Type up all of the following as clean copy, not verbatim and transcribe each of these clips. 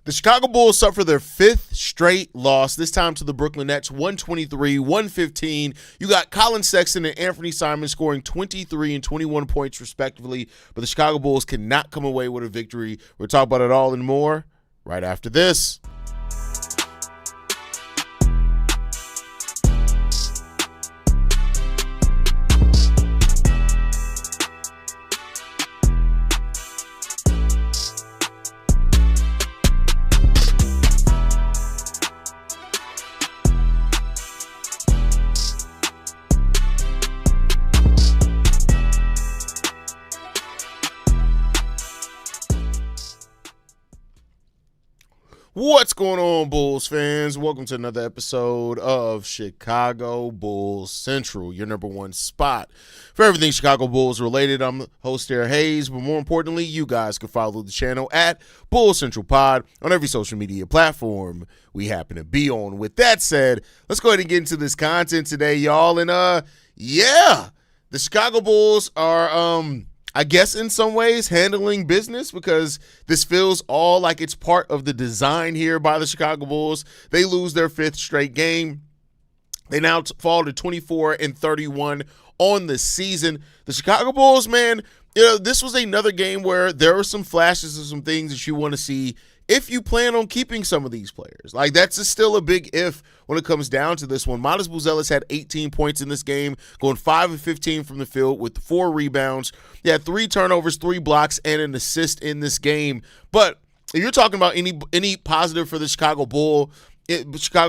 The Chicago Bulls suffer their fifth straight loss, this time to the Brooklyn Nets, 123-115. You got Collin Sexton and Anfernee Simons scoring 23 and 21 points respectively, but the Chicago Bulls cannot come away with a victory. We'll talk about it all and more right after this. What's going on, Bulls fans? Welcome to another episode of Chicago Bulls Central, your number one spot for everything Chicago Bulls related. I'm the host here, Haize, but more importantly, you guys can follow the channel at Bulls Central Pod on every social media platform we happen to be on. With that said, let's go ahead and get into this content today, y'all. And the Chicago Bulls are I guess in some ways handling business, because this feels all like it's part of the design here by the Chicago Bulls. They lose their fifth straight game. They now fall to 24-31 on the season. The Chicago Bulls, man, this was another game where there were some flashes of some things that you want to see if you plan on keeping some of these players. Like, that's still a big if when it comes down to this one. Miles Buzelis had 18 points in this game, going 5 of 15 from the field with 4 rebounds. He had 3 turnovers, 3 blocks, and an assist in this game. But if you're talking about any positive for the Chicago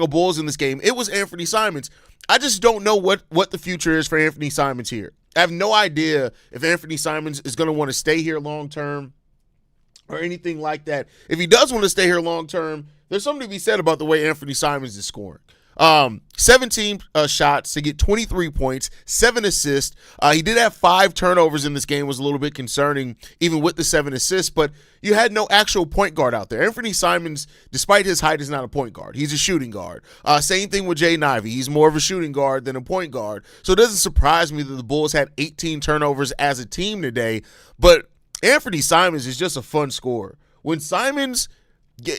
Bulls in this game, it was Anfernee Simons. I just don't know what the future is for Anfernee Simons here. I have no idea if Anfernee Simons is going to want to stay here long term or anything like that. If he does want to stay here long term, there's something to be said about the way Anfernee Simons is scoring. 17 shots to get 23 points, 7 assists. He did have 5 turnovers in this game, was a little bit concerning, even with the 7 assists, but you had no actual point guard out there. Anfernee Simons, despite his height, is not a point guard. He's a shooting guard. Same thing with Jay Ivey. He's more of a shooting guard than a point guard. So it doesn't surprise me that the Bulls had 18 turnovers as a team today, but Anfernee Simons is just a fun scorer. When Simons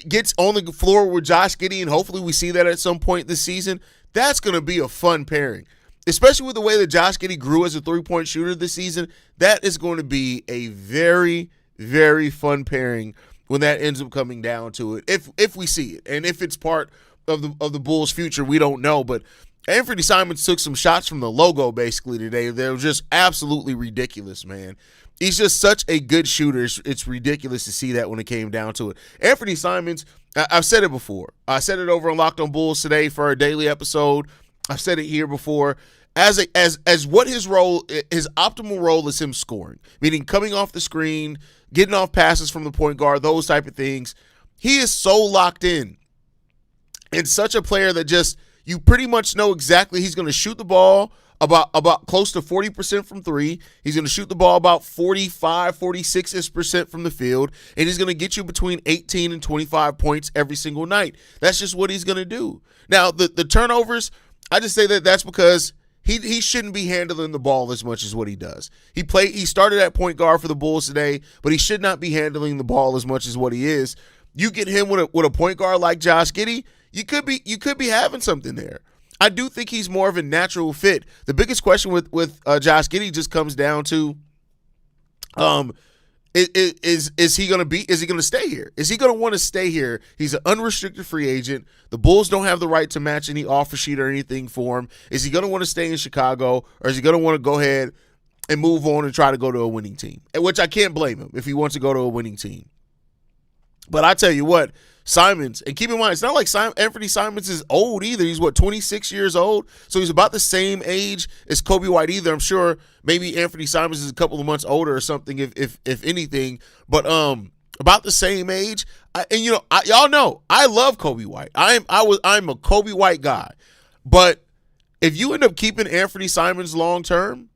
gets on the floor with Josh Giddey, and hopefully we see that at some point this season, that's going to be a fun pairing. Especially with the way that Josh Giddey grew as a three-point shooter this season, that is going to be a very, very fun pairing when that ends up coming down to it, if we see it. And if it's part of the Bulls' future, we don't know. But Anfernee Simons took some shots from the logo basically today. They were just absolutely ridiculous, man. He's just such a good shooter. It's ridiculous to see that when it came down to it. Anfernee Simons, I've said it before. I said it over on Locked on Bulls today for our daily episode. I've said it here before. As what his optimal role is him scoring, meaning coming off the screen, getting off passes from the point guard, those type of things. He is so locked in. And such a player that just, you pretty much know exactly he's going to shoot the ball about close to 40% from 3. He's going to shoot the ball about 45, 46% from the field, and he's going to get you between 18 and 25 points every single night. That's just what he's going to do. Now, the turnovers, I just say that's because he shouldn't be handling the ball as much as what he does. He started at point guard for the Bulls today, but he should not be handling the ball as much as what he is. You get him with a point guard like Josh Giddey, you could be having something there. I do think he's more of a natural fit. The biggest question with Josh Giddey just comes down to, is he going to stay here? Is he going to want to stay here? He's an unrestricted free agent. The Bulls don't have the right to match any offer sheet or anything for him. Is he going to want to stay in Chicago, or is he going to want to go ahead and move on and try to go to a winning team? Which I can't blame him if he wants to go to a winning team. But I tell you what, Simons, and keep in mind, it's not like Anfernee Simons is old either. He's, 26 years old? So he's about the same age as Kobe White either. I'm sure maybe Anfernee Simons is a couple of months older or something, if anything. But about the same age. Y'all know, I love Kobe White. I'm a Kobe White guy. But if you end up keeping Anfernee Simons long term,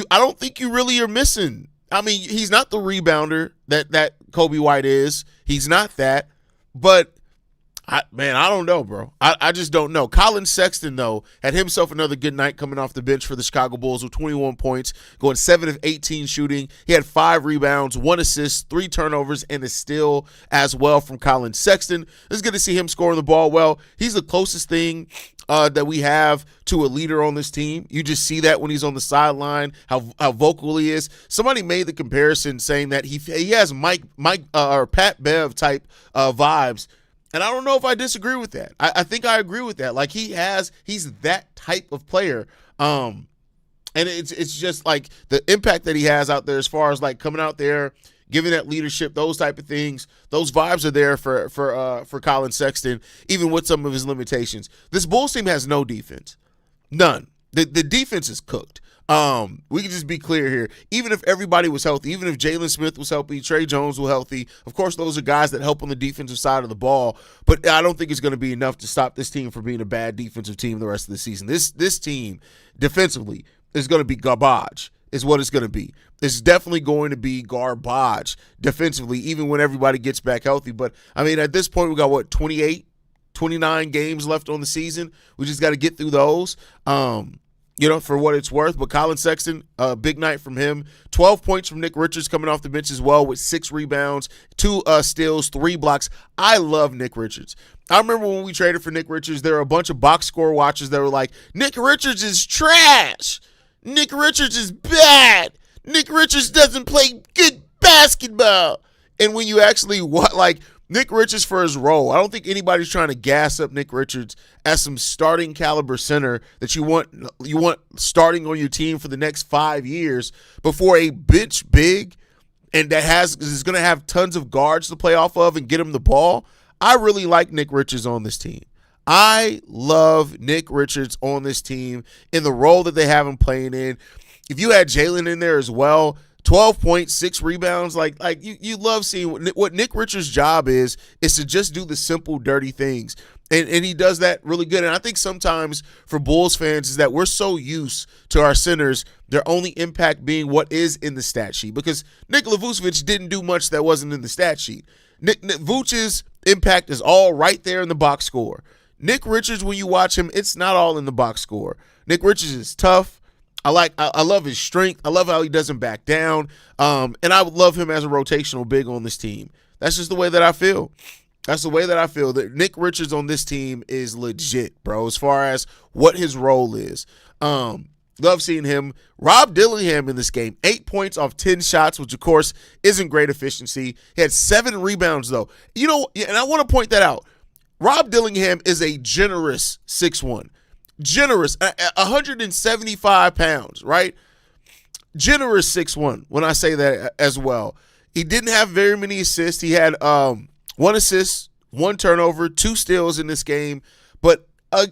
I don't think you really are missing. I mean, he's not the rebounder that Kobe White is. He's not that. But I don't know, bro. I just don't know. Collin Sexton, though, had himself another good night coming off the bench for the Chicago Bulls with 21 points, going 7 of 18 shooting. He had 5 rebounds, 1 assist, 3 turnovers, and a steal as well from Collin Sexton. It's good to see him scoring the ball well. He's the closest thing that we have to a leader on this team. You just see that when he's on the sideline, how vocal he is. Somebody made the comparison saying that he has Mike or Pat Bev type vibes. And I don't know if I disagree with that. I think I agree with that. Like he's that type of player. And it's just like the impact that he has out there as far as like coming out there, giving that leadership, those type of things. Those vibes are there for Collin Sexton, even with some of his limitations. This Bulls team has no defense. None. The defense is cooked. We can just be clear here. Even if everybody was healthy, even if Jalen Smith was healthy, Trey Jones was healthy, of course those are guys that help on the defensive side of the ball, but I don't think it's going to be enough to stop this team from being a bad defensive team the rest of the season. This team defensively is going to be garbage is what it's going to be. It's definitely going to be garbage defensively, even when everybody gets back healthy. But, I mean, at this point we got, 29 games left on the season. We just got to get through those. For what it's worth. But Collin Sexton, big night from him. 12 points from Nick Richards coming off the bench as well with 6 rebounds, 2 steals, 3 blocks. I love Nick Richards. I remember when we traded for Nick Richards, there were a bunch of box score watchers that were like, Nick Richards is trash. Nick Richards is bad. Nick Richards doesn't play good basketball. And when you actually Nick Richards for his role, I don't think anybody's trying to gas up Nick Richards as some starting caliber center that you want starting on your team for the next 5 years before a bench big and that is going to have tons of guards to play off of and get him the ball. I really like Nick Richards on this team. I love Nick Richards on this team in the role that they have him playing in. If you had Jalen in there as well, 12 points, 6 rebounds, like you love seeing what Nick Richards' job is to just do the simple, dirty things. And he does that really good. And I think sometimes for Bulls fans is that we're so used to our centers, their only impact being what is in the stat sheet. Because Nikola Vucevic didn't do much that wasn't in the stat sheet. Nick Vucevic's impact is all right there in the box score. Nick Richards, when you watch him, it's not all in the box score. Nick Richards is tough. I love his strength. I love how he doesn't back down. And I would love him as a rotational big on this team. That's just the way that I feel. That's the way that I feel. That Nick Richards on this team is legit, bro, as far as what his role is. Love seeing him. Rob Dillingham in this game, 8 points off 10 shots, which, of course, isn't great efficiency. He had 7 rebounds, though. And I want to point that out. Rob Dillingham is a generous 6'1". Generous, 175 pounds, right? Generous 6'1", when I say that as well. He didn't have very many assists. He had 1 assist, 1 turnover, 2 steals in this game. But,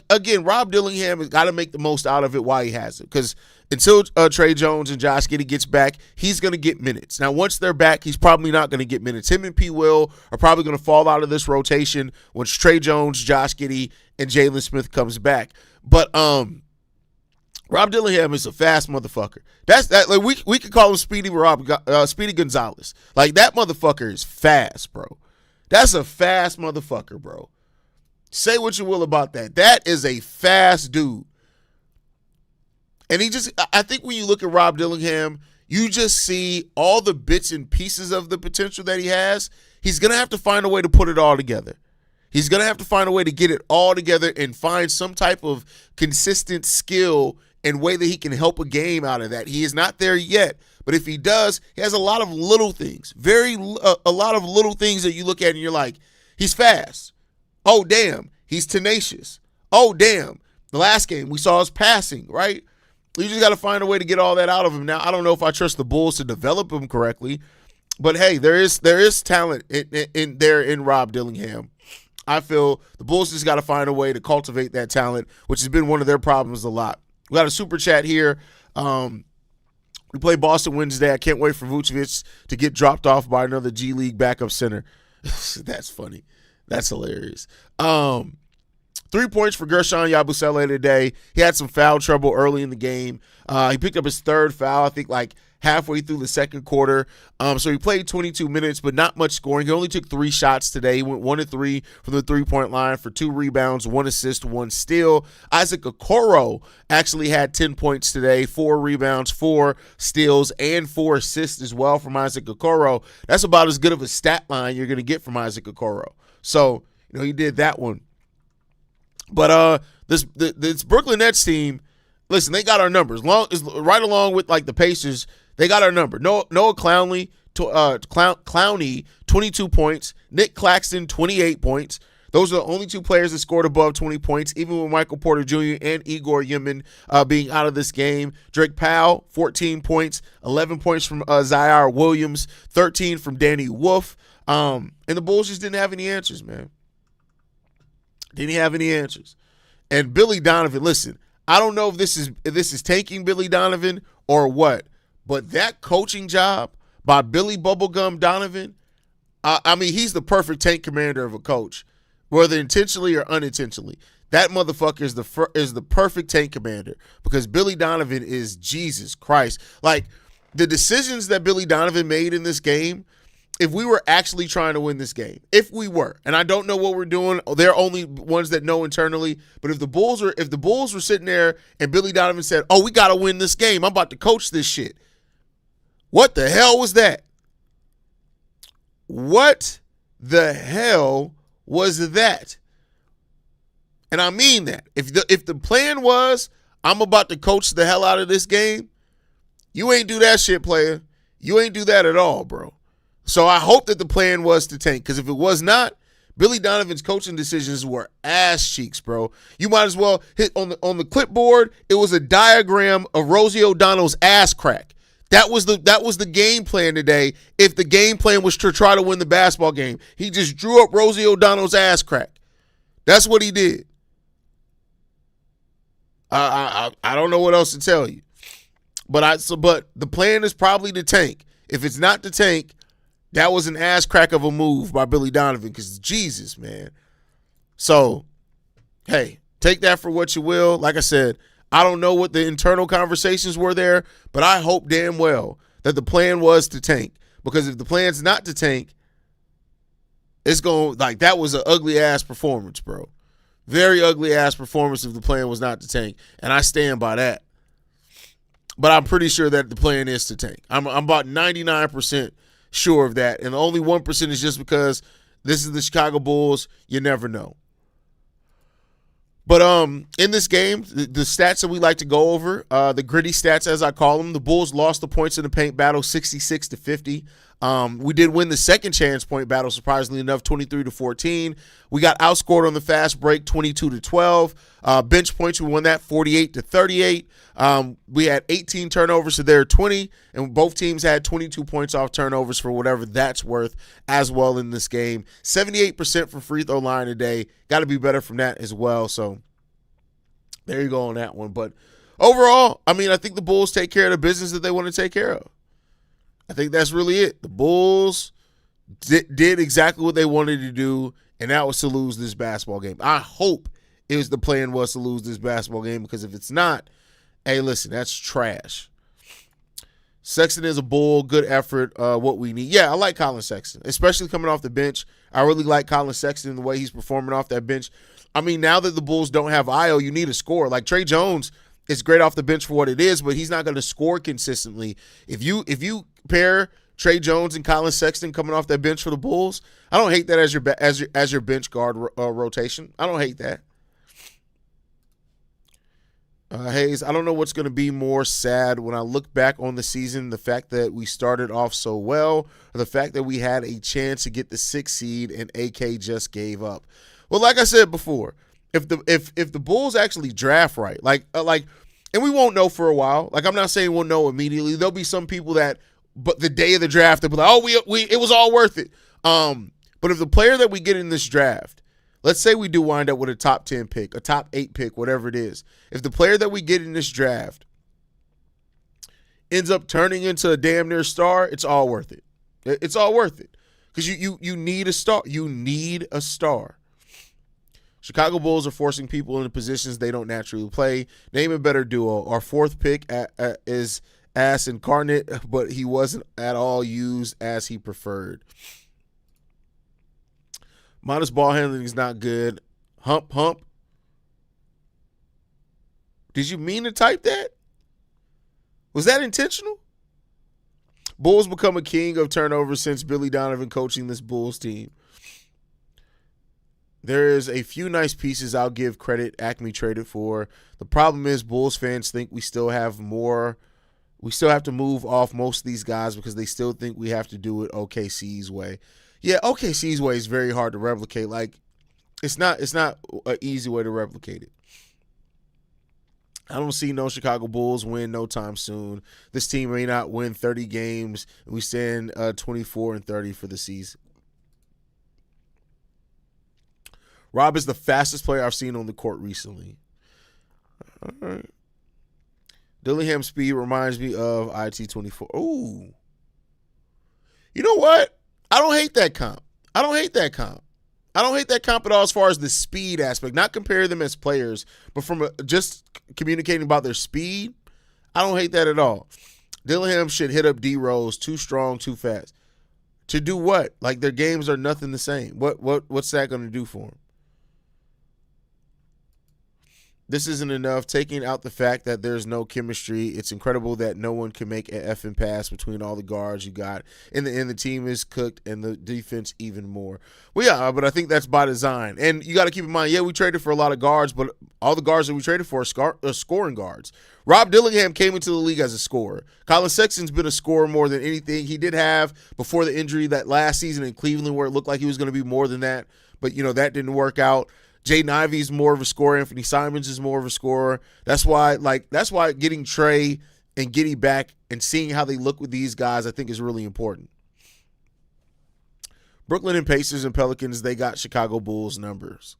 again, Rob Dillingham has got to make the most out of it while he has it. Because until Trey Jones and Josh Giddey gets back, he's going to get minutes. Now, once they're back, he's probably not going to get minutes. Him and P. Will are probably going to fall out of this rotation once Trey Jones, Josh Giddey, and Jalen Smith comes back. But Rob Dillingham is a fast motherfucker. That's that. Like we could call him Speedy Gonzalez. Like that motherfucker is fast, bro. That's a fast motherfucker, bro. Say what you will about that. That is a fast dude. And I think when you look at Rob Dillingham, you just see all the bits and pieces of the potential that he has. He's gonna have to find a way to put it all together. He's going to have to find a way to get it all together and find some type of consistent skill and way that he can help a game out of that. He is not there yet, but if he does, he has a lot of little things, a lot of little things that you look at and you're like, he's fast. Oh, damn, he's tenacious. Oh, damn, the last game we saw his passing, right? You just got to find a way to get all that out of him. Now, I don't know if I trust the Bulls to develop him correctly, but hey, there is talent in Rob Dillingham. I feel the Bulls just got to find a way to cultivate that talent, which has been one of their problems a lot. We got a super chat here. We play Boston Wednesday. I can't wait for Vucevic to get dropped off by another G League backup center. That's funny. That's hilarious. 3 points for Gershon Yabusele today. He had some foul trouble early in the game. He picked up his 3rd foul, I think, like halfway through the second quarter. So he played 22 minutes, but not much scoring. He only took 3 shots today. He went 1 of 3 from the three-point line for 2 rebounds, 1 assist, 1 steal. Isaac Okoro actually had 10 points today, 4 rebounds, 4 steals, and 4 assists as well from Isaac Okoro. That's about as good of a stat line you're going to get from Isaac Okoro. So, he did that one. But this Brooklyn Nets team, listen, they got our numbers. Right along with like the Pacers, they got our number. Noah Clowney, 22 points. Nick Claxton, 28 points. Those are the only 2 players that scored above 20 points, even with Michael Porter Jr. and Igor Yemen being out of this game. Drake Powell, 14 points, 11 points from Zaire Williams, 13 from Danny Wolf. And the Bulls just didn't have any answers, man. Didn't have any answers. And Billy Donovan, listen, I don't know if this is tanking Billy Donovan or what, but that coaching job by Billy Bubblegum Donovan, I mean, he's the perfect tank commander of a coach, whether intentionally or unintentionally. That motherfucker is the perfect tank commander because Billy Donovan is Jesus Christ. Like, the decisions that Billy Donovan made in this game, if we were actually trying to win this game, if we were, and I don't know what we're doing, they're only ones that know internally, but if the Bulls were sitting there and Billy Donovan said, "Oh, we got to win this game. I'm about to coach this shit." What the hell was that? What the hell was that? And I mean that. If the plan was, I'm about to coach the hell out of this game, you ain't do that shit, player. You ain't do that at all, bro. So I hope that the plan was to tank, because if it was not, Billy Donovan's coaching decisions were ass cheeks, bro. You might as well hit on the clipboard. It was a diagram of Rosie O'Donnell's ass crack. That was the game plan today. If the game plan was to try to win the basketball game, he just drew up Rosie O'Donnell's ass crack. That's what he did. I don't know what else to tell you, but the plan is probably to tank. If it's not to tank, that was an ass crack of a move by Billy Donovan, because Jesus, man. So, hey, take that for what you will. Like I said, I don't know what the internal conversations were there, but I hope damn well that the plan was to tank. Because if the plan's not to tank, it's going, like, that was an ugly-ass performance, bro. Very ugly-ass performance if the plan was not to tank. And I stand by that. But I'm pretty sure that the plan is to tank. I'm about 99% sure of that, and only 1% is just because this is the Chicago Bulls. You never know. But in this game, the stats that we like to go over, the gritty stats as I call them, the Bulls lost the points in the paint battle 66-50. We did win the second chance point battle, surprisingly enough, 23-14. We got outscored on the fast break 22-12. Bench points, we won that 48-38. We had 18 turnovers to their 20, and both teams had 22 points off turnovers for whatever that's worth as well in this game. 78% from free throw line today. Got to be better from that as well. So there you go on that one. But overall, I mean, I think the Bulls take care of the business that they want to take care of. I think that's really it. The Bulls did exactly what they wanted to do, and that was to lose this basketball game. I hope the plan was to lose this basketball game, because if it's not, hey, listen, that's trash. Sexton is a Bull, good effort, what we need. Yeah, I like Collin Sexton, especially coming off the bench. I really like Collin Sexton, the way he's performing off that bench. I mean, now that the Bulls don't have Io, you need a scorer. Like Trey Jones is great off the bench for what it is, but he's not going to score consistently. If you pair Trey Jones and Collin Sexton coming off that bench for the Bulls, I don't hate that as your bench guard rotation. I don't hate that. Haize, I don't know what's going to be more sad when I look back on the season, the fact that we started off so well, or the fact that we had a chance to get the 6th seed and AK just gave up. Well, like I said before, if the Bulls actually draft right, and we won't know for a while. Like, I'm not saying we'll know immediately. There'll be some people that, but the day of the draft, they'll be like, oh, it was all worth it. But if the player that we get in this draft, let's say we do wind up with a top 10 pick, a top 8 pick, whatever it is. If the player that we get in this draft ends up turning into a damn near star, it's all worth it. It's all worth it. Because you need a star. You need a star. Chicago Bulls are forcing people into positions they don't naturally play. Name a better duo. Our 4th pick is ass incarnate, but he wasn't at all used as he preferred. Modest ball handling is not good. Hump. Did you mean to type that? Was that intentional? Bulls become a king of turnovers since Billy Donovan coaching this Bulls team. There is a few nice pieces I'll give credit Acme traded for. The problem is Bulls fans think we still have more. We still have to move off most of these guys because they still think we have to do it OKC's way. Yeah, OKC's way is very hard to replicate. Like, it's not an easy way to replicate it. I don't see no Chicago Bulls win no time soon. This team may not win 30 games. We stand 24-30 for the season. Rob is the fastest player I've seen on the court recently. All right. Dillingham's speed reminds me of IT-24. Ooh. You know what? I don't hate that comp. I don't hate that comp at all as far as the speed aspect. Not compare them as players, but from just communicating about their speed, I don't hate that at all. Dillingham should hit up D-Rose. Too strong, too fast. To do what? Like, their games are nothing the same. What's that going to do for him? This isn't enough. Taking out the fact that there's no chemistry, it's incredible that no one can make an effing pass between all the guards you got. In the end, the team is cooked, and the defense even more. Well, yeah, but I think that's by design. And you got to keep in mind, yeah, we traded for a lot of guards, but all the guards that we traded for are scoring guards. Rob Dillingham came into the league as a scorer. Collin Sexton's been a scorer more than anything. He did have, before the injury, that last season in Cleveland where it looked like he was going to be more than that, but, that didn't work out. Jaden Ivey's more of a scorer. Anfernee Simons is more of a scorer. That's why getting Trey and Giddey back and seeing how they look with these guys, I think, is really important. Brooklyn and Pacers and Pelicans, they got Chicago Bulls numbers.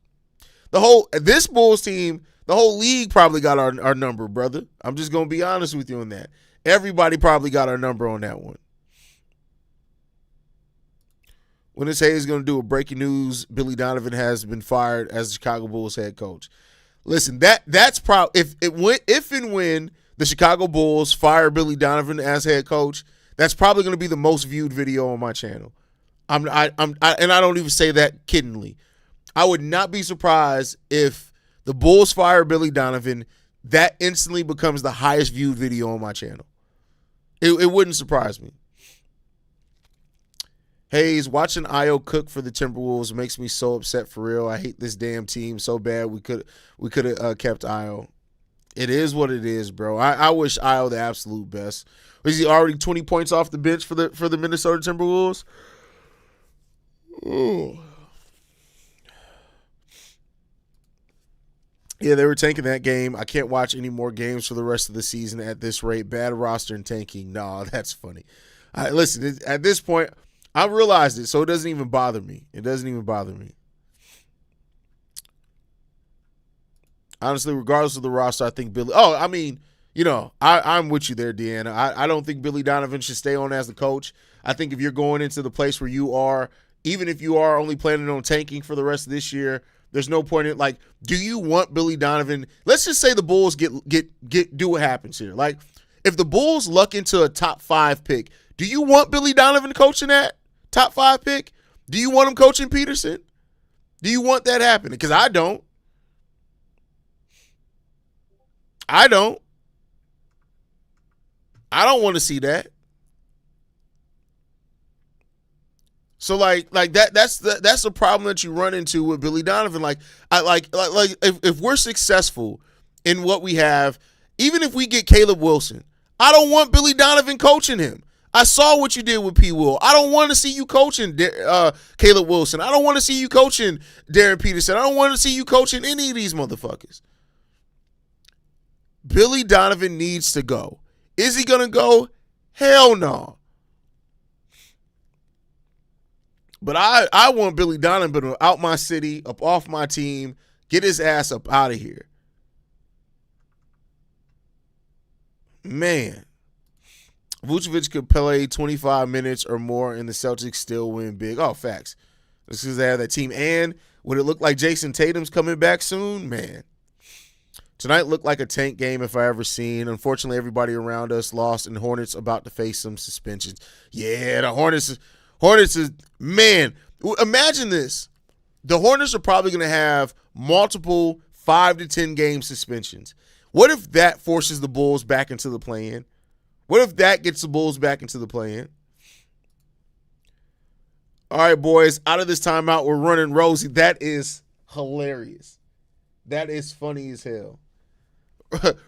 This Bulls team, the whole league probably got our number, brother. I'm just going to be honest with you on that. Everybody probably got our number on that one. When is Haize going to do a breaking news? Billy Donovan has been fired as the Chicago Bulls head coach. Listen, that's probably if and when the Chicago Bulls fire Billy Donovan as head coach, that's probably going to be the most viewed video on my channel. And I don't even say that kiddingly. I would not be surprised if the Bulls fire Billy Donovan, that instantly becomes the highest viewed video on my channel. It wouldn't surprise me. Haize, watching Io cook for the Timberwolves makes me so upset for real. I hate this damn team so bad. We could have kept Io. It is what it is, bro. I wish Io the absolute best. Is he already 20 points off the bench for the Minnesota Timberwolves? Ooh. Yeah, they were tanking that game. I can't watch any more games for the rest of the season at this rate. Bad roster and tanking. No, that's funny. Listen, at this point, I realized it, so it doesn't even bother me. It doesn't even bother me. Honestly, regardless of the roster, I think Billy – I'm with you there, Deanna. I don't think Billy Donovan should stay on as the coach. I think if you're going into the place where you are, even if you are only planning on tanking for the rest of this year, there's no point in – like, do you want Billy Donovan – let's just say the Bulls do what happens here. Like, if the Bulls luck into a top 5 pick, do you want Billy Donovan coaching that? Top 5 pick? Do you want him coaching Peterson? Do you want that happening? Because I don't. I don't want to see that. So like that's the problem that you run into with Billy Donovan. Like if we're successful in what we have, even if we get Caleb Wilson, I don't want Billy Donovan coaching him. I saw what you did with P. Will. I don't want to see you coaching Caleb Wilson. I don't want to see you coaching Darren Peterson. I don't want to see you coaching any of these motherfuckers. Billy Donovan needs to go. Is he going to go? Hell no. But I want Billy Donovan out my city, up off my team, get his ass up out of here. Man. Vucevic could play 25 minutes or more and the Celtics still win big. Oh, facts. This is because they have that team. And would it look like Jason Tatum's coming back soon? Man. Tonight looked like a tank game if I ever seen. Unfortunately, everybody around us lost, and Hornets about to face some suspensions. Yeah, the Hornets is, man, imagine this. The Hornets are probably going to have multiple 5 to 10 game suspensions. What if that forces the Bulls back into the play-in? What if that gets the Bulls back into the play-in? All right, boys, out of this timeout, we're running Rosie. That is hilarious. That is funny as hell.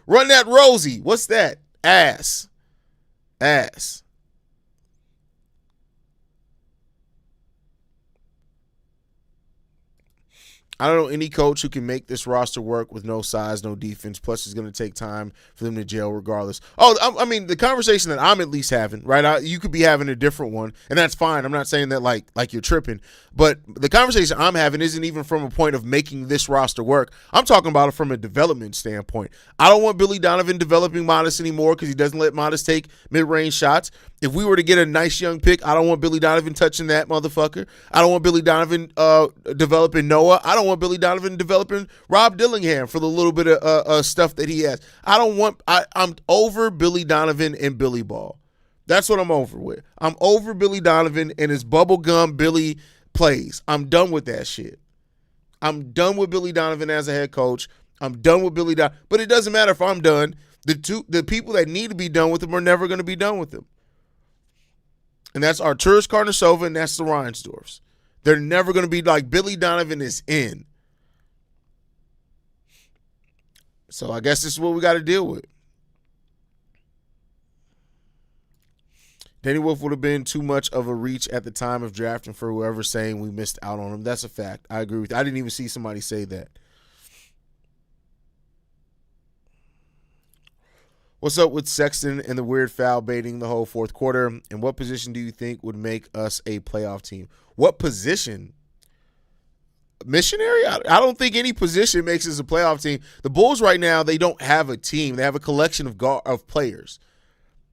Run that Rosie. What's that? Ass. I don't know any coach who can make this roster work with no size, no defense. Plus, it's going to take time for them to gel regardless. Oh, I mean, the conversation that I'm at least having, right? You could be having a different one, and that's fine. I'm not saying that like you're tripping. But the conversation I'm having isn't even from a point of making this roster work. I'm talking about it from a development standpoint. I don't want Billy Donovan developing Modest anymore because he doesn't let Modest take mid-range shots. If we were to get a nice young pick, I don't want Billy Donovan touching that motherfucker. I don't want Billy Donovan developing Noah. I don't want Billy Donovan developing Rob Dillingham for the little bit of stuff that he has. I'm over Billy Donovan and Billy Ball. That's what I'm over with. I'm over Billy Donovan and his bubblegum Billy plays. I'm done with that shit. I'm done with Billy Donovan as a head coach. I'm done with Billy Donovan. But it doesn't matter if I'm done. The people that need to be done with him are never going to be done with him. And that's Arturas Karnisova and that's the Reinsdorfs. They're never going to be like Billy Donovan is in. So I guess this is what we got to deal with. Danny Wolf would have been too much of a reach at the time of drafting for whoever's saying we missed out on him. That's a fact. I agree with you. I didn't even see somebody say that. What's up with Sexton and the weird foul baiting the whole fourth quarter? And what position do you think would make us a playoff team? What position? Missionary? I don't think any position makes us a playoff team. The Bulls right now, they don't have a team. They have a collection of players.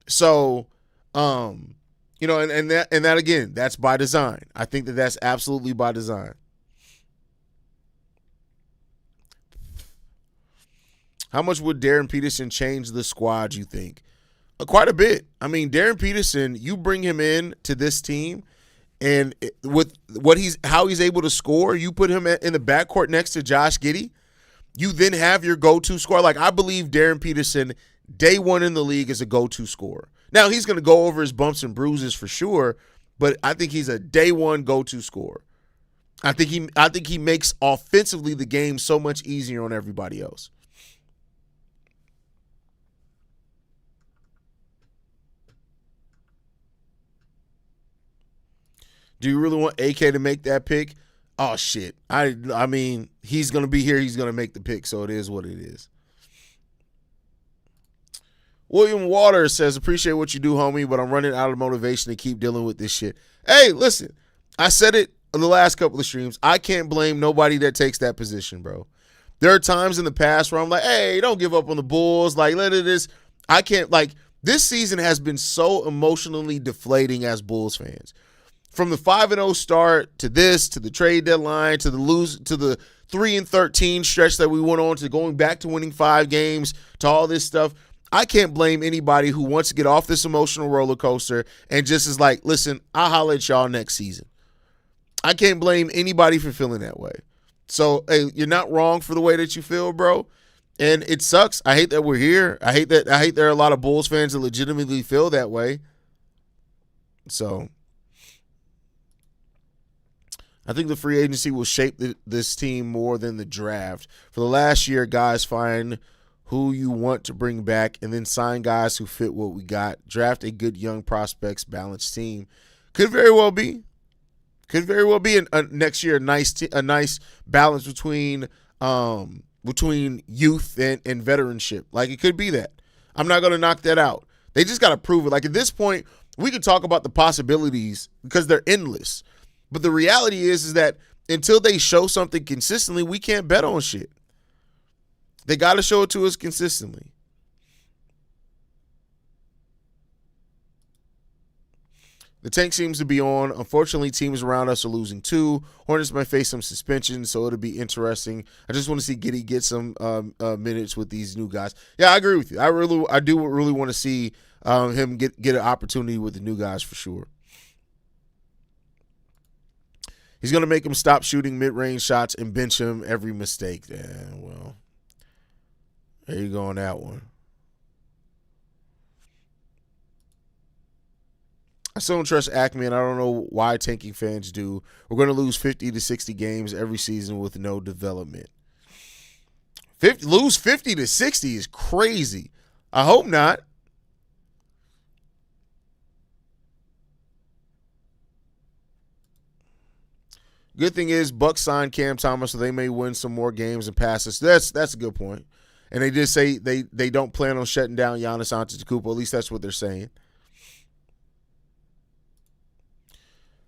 So, and that again, that's by design. I think that's absolutely by design. How much would Darren Peterson change the squad, you think? Quite a bit. I mean, Darren Peterson, you bring him in to this team, and with how he's able to score, you put him in the backcourt next to Josh Giddey, you then have your go-to scorer. Like, I believe Darren Peterson, day one in the league, is a go-to scorer. Now, he's going to go over his bumps and bruises for sure, but I think he's a day one go-to scorer. I think he makes offensively the game so much easier on everybody else. Do you really want AK to make that pick? Oh, shit. I mean, he's going to be here. He's going to make the pick, so it is what it is. William Waters says, appreciate what you do, homie, but I'm running out of motivation to keep dealing with this shit. Hey, listen, I said it in the last couple of streams. I can't blame nobody that takes that position, bro. There are times in the past where I'm like, hey, don't give up on the Bulls. Like, let it is. I can't, like, this season has been so emotionally deflating as Bulls fans. From the 5-0 start to this, to the trade deadline, to the 3-13 stretch that we went on, to going back to winning 5 games, to all this stuff, I can't blame anybody who wants to get off this emotional roller coaster and just is like, listen, I'll holler at y'all next season. I can't blame anybody for feeling that way. So, hey, you're not wrong for the way that you feel, bro. And it sucks. I hate that we're here. I hate there are a lot of Bulls fans that legitimately feel that way. So I think the free agency will shape this team more than the draft. For the last year, guys find who you want to bring back and then sign guys who fit what we got. Draft a good young prospects balanced team. Could very well be. Could very well be next year a nice balance between youth and veteranship. Like, it could be that. I'm not going to knock that out. They just got to prove it. Like, at this point, we could talk about the possibilities because they're endless. But the reality is that until they show something consistently, we can't bet on shit. They got to show it to us consistently. The tank seems to be on. Unfortunately, teams around us are losing too. Hornets might face some suspension, so it'll be interesting. I just want to see Giddey get some minutes with these new guys. Yeah, I agree with you. I do really want to see him get an opportunity with the new guys for sure. He's going to make him stop shooting mid-range shots and bench him every mistake. Yeah, well, there you go on that one. I still don't trust Acme, and I don't know why tanking fans do. We're going to lose 50 to 60 games every season with no development. Lose 50 to 60 is crazy. I hope not. Good thing is Bucks signed Cam Thomas, so they may win some more games and pass us. That's a good point. And they did say they don't plan on shutting down Giannis Antetokounmpo. At least that's what they're saying.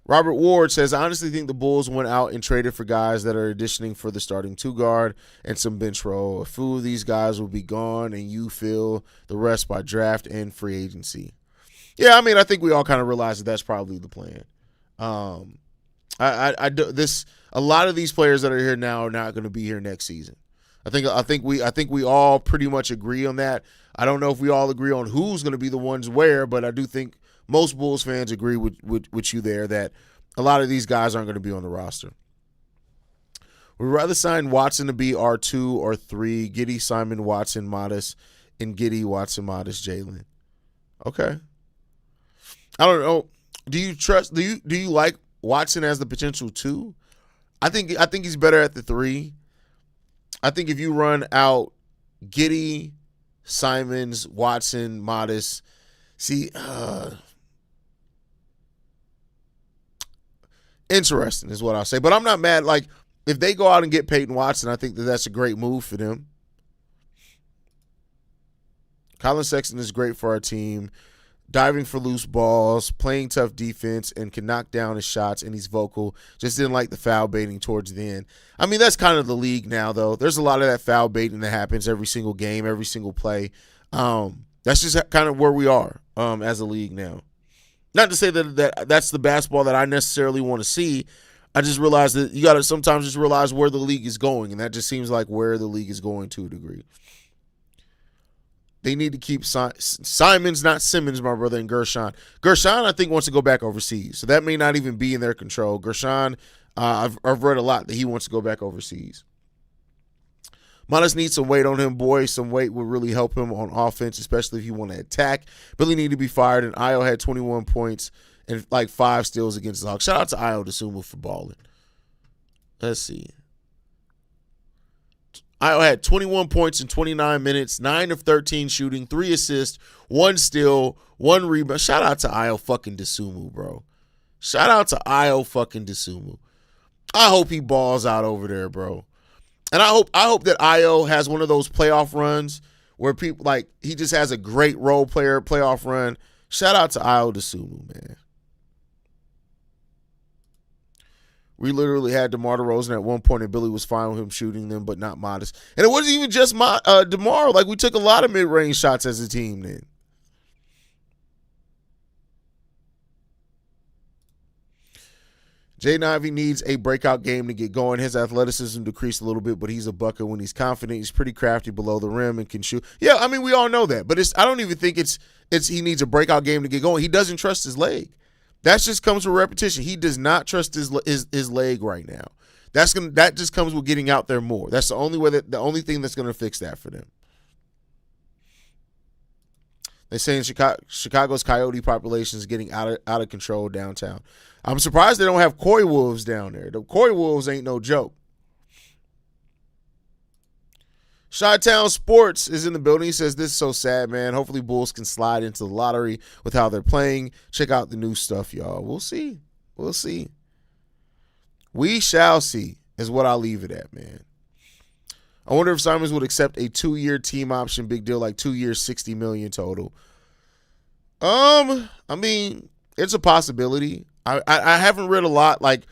Robert Ward says, I honestly think the Bulls went out and traded for guys that are auditioning for the starting two guard and some bench role. A few of these guys will be gone, and you fill the rest by draft and free agency. Yeah, I mean, I think we all kind of realize that that's probably the plan. A lot of these players that are here now are not going to be here next season. I think we all pretty much agree on that. I don't know if we all agree on who's going to be the ones where, but I do think most Bulls fans agree with you there that a lot of these guys aren't going to be on the roster. We'd rather sign Watson to be our 2 or 3, Giddey, Simon, Watson, Modest, and Giddey, Watson, Modest, Jalen. Okay. I don't know. Do you like Watson as the potential 2? I think he's better at the 3. I think if you run out Giddey, Simons, Watson, Modest, interesting is what I'll say. But I'm not mad. Like, if they go out and get Peyton Watson, I think that's a great move for them. Collin Sexton is great for our team. Diving for loose balls, playing tough defense, and can knock down his shots, and he's vocal. Just didn't like the foul baiting towards the end. I mean, that's kind of the league now, though. There's a lot of that foul baiting that happens every single game, every single play. That's just kind of where we are as a league now. Not to say that's the basketball that I necessarily want to see. I just realize that you got to sometimes just realize where the league is going, and that just seems like where the league is going to a degree. They need to keep Simons, not Simmons, my brother, and Gershon. Gershon, I think, wants to go back overseas, so that may not even be in their control. Gershon, I've read a lot that he wants to go back overseas. Modest needs some weight on him, boy. Some weight would really help him on offense, especially if you want to attack. Billy need to be fired, and Io had 21 points and like 5 steals against the Hawks. Shout out to Io DeSumo for balling. Let's see. Io had 21 points in 29 minutes, 9 of 13 shooting, 3 assists, 1 steal, 1 rebound. Shout out to Io fucking DeSumo, bro. Shout out to Io fucking DeSumo. I hope he balls out over there, bro. And I hope that Io has one of those playoff runs where people like he just has a great role player playoff run. Shout out to Io DeSumo, man. We literally had DeMar DeRozan at one point, and Billy was fine with him shooting them, but not Modest. And it wasn't even just DeMar. Like, we took a lot of mid-range shots as a team then. Jaden Ivey needs a breakout game to get going. His athleticism decreased a little bit, but he's a bucket when he's confident. He's pretty crafty below the rim and can shoot. Yeah, I mean, we all know that. But I don't even think it's he needs a breakout game to get going. He doesn't trust his leg. That just comes with repetition. He does not trust his leg right now. That just comes with getting out there more. That's the only thing that's going to fix that for them. They're saying Chicago's coyote population is getting out of control downtown. I'm surprised they don't have koi wolves down there. The koi wolves ain't no joke. Chi-Town Sports is in the building. He says, this is so sad, man. Hopefully Bulls can slide into the lottery with how they're playing. Check out the new stuff, y'all. We'll see. We'll see. We shall see is what I'll leave it at, man. I wonder if Simons would accept a 2-year team option, big deal, like 2 years, $60 million total. I mean, it's a possibility. I haven't read a lot, like,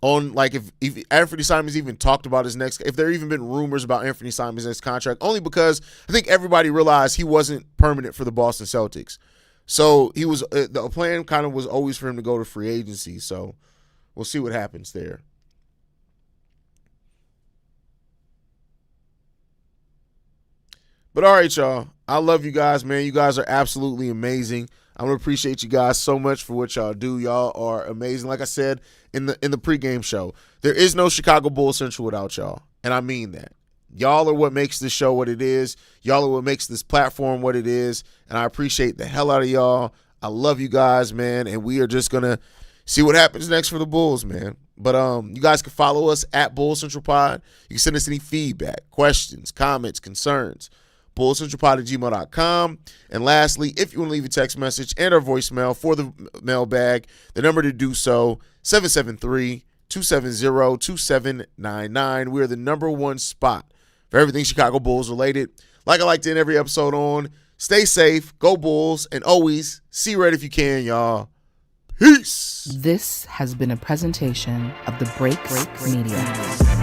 on like if Anfernee Simons even talked about his next, if there even been rumors about Anfernee Simons' next contract, only because I think everybody realized he wasn't permanent for the Boston Celtics. So he was the plan kind of was always for him to go to free agency. So we'll see what happens there. But all right, y'all. I love you guys, man. You guys are absolutely amazing. I'm gonna appreciate you guys so much for what y'all do. Y'all are amazing. Like I said in the pregame show, there is no Chicago Bulls Central without y'all, and I mean that. Y'all are what makes this show what it is. Y'all are what makes this platform what it is, and I appreciate the hell out of y'all. I love you guys, man, and we are just gonna see what happens next for the Bulls, man. But you guys can follow us at Bulls Central Pod. You can send us any feedback, questions, comments, concerns. bullcentralpod@gmail.com. And lastly, if you want to leave a text message and our voicemail for the mailbag, the number to do so, 773-270-2799. We are the number one spot for everything Chicago Bulls related. Like I like to end every episode on, stay safe, go Bulls, and always see red if you can, y'all. Peace. This has been a presentation of the Break Media.